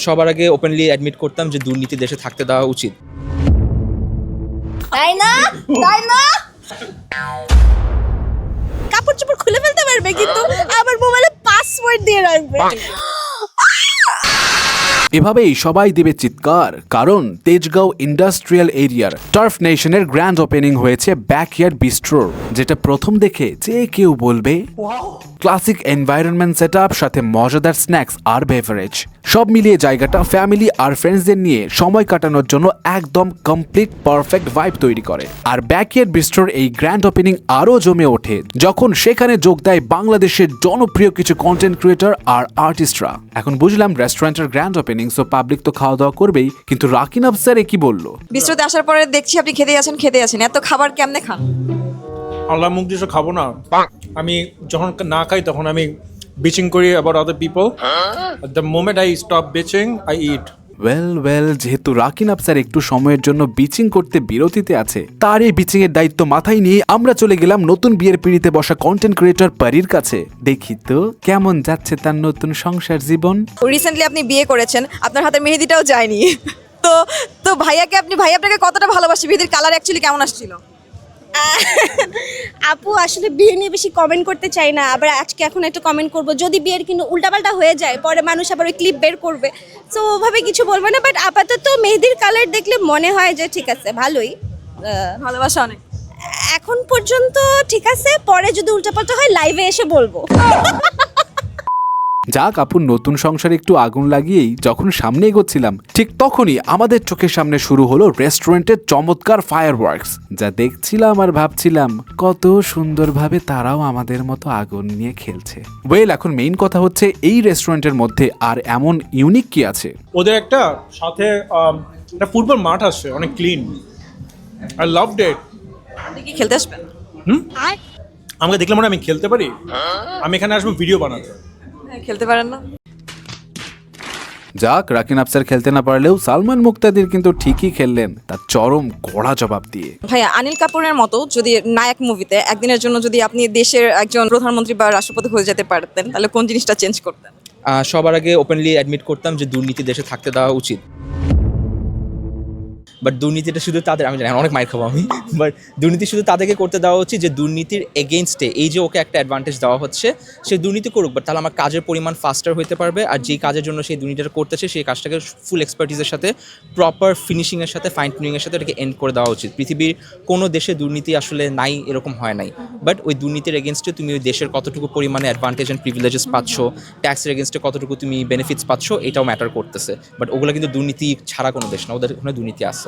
সবার আগে openly admit করতাম যে দুর্নীতি দেশে থাকতে দেওয়া উচিত। তাই না কাপড় চোপড় খুলে ফেলতে পারবে কিন্তু আমার মোবাইলে পাসওয়ার্ড দিয়ে রাখবে। এভাবেই সবাই দিবে চিৎকার, কারণ তেজগাঁও ইন্ডাস্ট্রিয়াল এরিয়ার টার্ফ নেশনের গ্র্যান্ড ওপেনিং হয়েছে ব্যাকইয়ার্ড বিস্ট্রোর, যেটা প্রথম দেখে যে কেউ বলবে ক্লাসিক এনভায়রনমেন্ট সেটআপ, সাথে মজাদার স্ন্যাক্স আর বেভারেজ, সব মিলিয়ে জায়গাটা ফ্যামিলি আর ফ্রেন্ডসদের নিয়ে সময় কাটানোর জন্য একদম কমপ্লিট পারফেক্ট ভাইব তৈরি করে। আর ব্যাকইয়ার্ড বিস্ট্রোর এই গ্র্যান্ড ওপেনিং আরও জমে ওঠে যখন সেখানে যোগ দেয় বাংলাদেশের জনপ্রিয় কিছু কন্টেন্ট ক্রিয়েটর আর আর্টিস্টরা। এখন বুঝলাম রেস্টুরেন্টের গ্র্যান্ড ওপেনিং, সো পাবলিক তো খাওয়া দাওয়া করবেই, কিন্তু রাকিন আফসার কি বললো? বিস্ট্রোতে আসার পরে দেখছি আপনি খেতে আছেন, এত খাবার কেমনে খান? আল্লাহ মুখ দিয়ে খাবো না। আমি যখন না খাই তখন আমি বিচিং করি about other people. The moment I stop bitching I eat. Well, যেহেতু রাকিন আফসার একটু সময়ের জন্য বিচিং করতে বিরতিতে আছে, তার এই বিচিং এর দায়িত্ব মাথায় নিয়ে আমরা চলে গেলাম নতুন বিয়ের পিঁড়িতে বসা কন্টেন্ট ক্রিয়েটর পারির কাছে। দেখি তো কেমন যাচ্ছে তার নতুন সংসার জীবন। রিসেন্টলি আপনি বিয়ে করেছেন, আপনার হাতে মেহেদিটাও যায়নি। তো ভাই আপনাকে কতটা ভালোবাসে? মেহেদির কালার অ্যাকচুয়ালি কেমন আসছিল? আপু আসলে বিয়ে নিয়ে বেশি কমেন্ট করতে চাই না, আবার আজকে এখন একটু কমেন্ট করব, যদি বিয়ের কিন্তু উল্টাপাল্টা হয়ে যায় পরে মানুষ আবার ওই ক্লিপ বের করবে, তো ওভাবে কিছু বলবো না। বাট আপাতত মেহেদির কালার দেখলে মনে হয় যে ঠিক আছে, ভালোই, ভালোবাসা অনেক। এখন পর্যন্ত ঠিক আছে, পরে যদি উল্টাপাল্টা হয় লাইভে এসে বলবো। যাক, আপুর নতুন সংসারে একটু আগুন লাগিয়েই যখন সামনে এগোচ্ছিলাম, ঠিক তখনই আমাদের চোখের সামনে শুরু হলো রেস্টুরেন্টের চমৎকার ফায়ারওয়ার্কস, যা দেখছিলাম আর ভাবছিলাম কত সুন্দরভাবে তারাও আমাদের মতো আগুন নিয়ে খেলছে। এখন মেইন কথা হচ্ছে এই রেস্টুরেন্টের মধ্যে আর এমন ইউনিক কি আছে? ওদের একটা সাথে একটা ফুটবল মাঠ আছে, অনেক ক্লিন। আই লাভ ইট। আপনি কি খেলতে আসবেন? আমাকে দেখলে মনে হয় আমি খেলতে পারি। আমি এখানে আসবো ভিডিও বানাতে। হ্যাঁ, খেলতে পারেন না? যাক, রাকিন আফসার খেলতে না পারলেও সালমান মুক্তাদির কিন্তু ঠিকই খেললেন, তার চরম কড়া জবাব দিয়ে। ভাইয়া, অনিল কাপুরের মতো যদি নায়ক মুভিতে একদিনের জন্য যদি আপনি দেশের একজন প্রধানমন্ত্রী বা রাষ্ট্রপতি হয়ে যেতে পারতেন, তাহলে কোন জিনিসটা চেঞ্জ করতেন? সবার আগে ওপেনলি অ্যাডমিট করতাম যে দুর্নীতি দেশে থাকতে দেওয়া উচিত। বাট দুর্নীতিটা শুধু তাদের, আমি জানি অনেক মাইর খাবো আমি, বাট দুর্নীতি শুধু তাদেরকে করতে দেওয়া উচিত যে দুর্নীতির এগেনস্টে এই যে ওকে একটা অ্যাডভান্টেজ দেওয়া হচ্ছে, সে দুর্নীতি করুক, বাট তাহলে আমার কাজের পরিমাণ ফাস্টার হতে পারবে, আর যেই কাজের জন্য সেই দুর্নীতিটা করতেছে সেই কাজটাকে ফুল এক্সপার্টিসের সাথে, প্রপার ফিনিশিংয়ের সাথে, ফাইন টিউনিংয়ের সাথে ওটাকে এন্ড করে দেওয়া উচিত। পৃথিবীর কোনো দেশে দুর্নীতি আসলে নাই, এরকম হয় নাই, বাট ওই দুর্নীতির এগেনস্টে তুমি ওই দেশের কতটুকু পরিমাণে অ্যাডভান্টেজ অ্যান্ড প্রিভিলেজেস পাচ্ছ, ট্যাক্সের এগেনস্টে কতটুকু তুমি বেনিফিটস পাচ্ছ, এটাও ম্যাটার করতেছে। বাট ওগুলো কিন্তু দুর্নীতি ছাড়া কোনো দেশ না, ওদের ওখানে দুর্নীতি আছে।